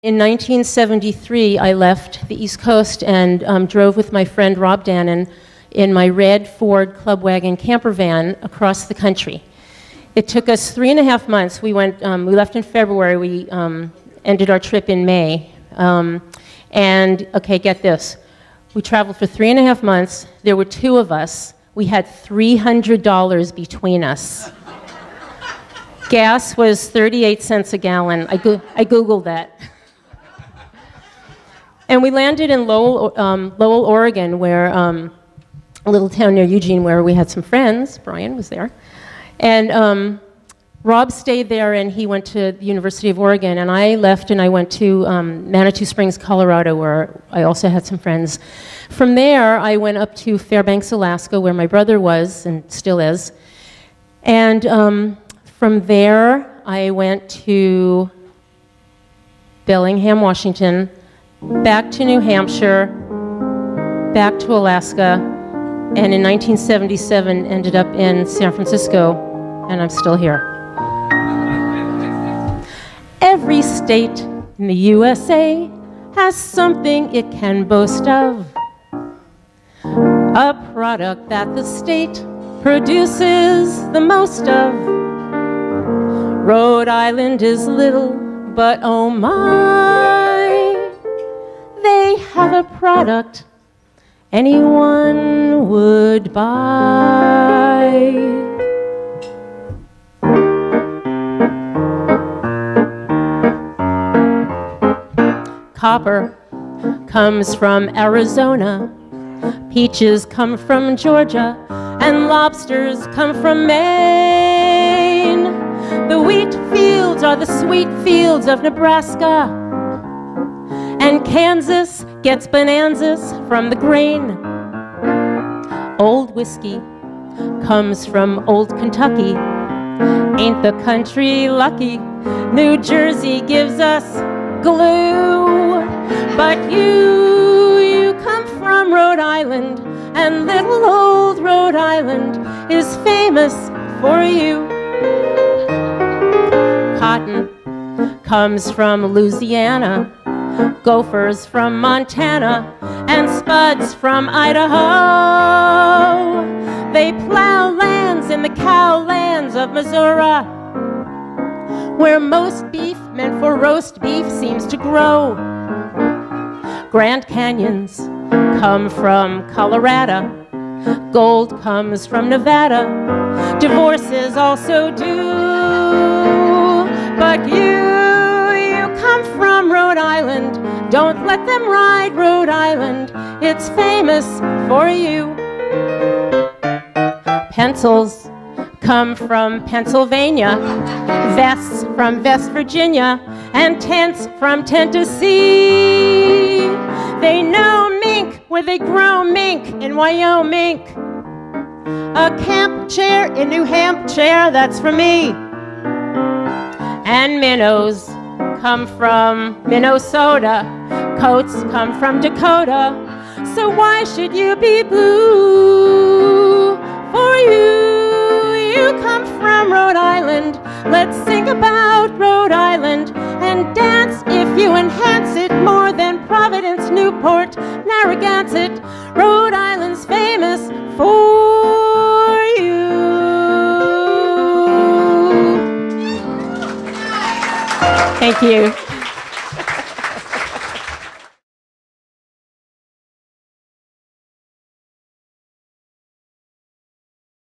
In 1973, I left the East Coast and drove with my friend Rob Dannon in my red Ford Club Wagon camper van across the country. It took us 3.5 months. We left in February. We ended our trip in May. And okay, get this. We traveled for 3.5 months. There were 2 of us. We had $300 between us. Gas was 38 cents a gallon. I Googled that. And we landed in Lowell, Oregon, where a little town near Eugene, where we had some friends. Brian was there. And Rob stayed there, and he went to the University of Oregon. And I left, and I went to Manitou Springs, Colorado, where I also had some friends. From there, I went up to Fairbanks, Alaska, where my brother was and still is. And from there, I went to Bellingham, Washington, back to New Hampshire, back to Alaska, and in 1977 ended up in San Francisco, and I'm still here. Every state in the USA has something it can boast of, a product that the state produces the most of. Rhode Island is little, but oh my, they have a product anyone would buy. Copper comes from Arizona, peaches come from Georgia, and lobsters come from Maine. The wheat fields are the sweet fields of Nebraska, and Kansas gets bonanzas from the grain. Old whiskey comes from old Kentucky. Ain't the country lucky? New Jersey gives us glue. But you come from Rhode Island, and little old Rhode Island is famous for you. Cotton comes from Louisiana, gophers from Montana, and spuds from Idaho. They plow lands in the cow lands of Missouri, where most beef meant for roast beef seems to grow. Grand Canyons come from Colorado, gold comes from Nevada, divorces also do. But you come from Rhode Island, don't let them ride Rhode Island, it's famous for you. Pencils come from Pennsylvania, vests from West Virginia, and tents from Tennessee. They know mink where they grow mink in Wyoming. A camp chair in New Hampshire, that's for me. And minnows come from Minnesota, coats come from Dakota. So why should you be blue? For you come from Rhode Island. Let's sing about Rhode Island and dance if you enhance it more than Providence, Newport, Narragansett. Rhode Island's famous for you. Thank you.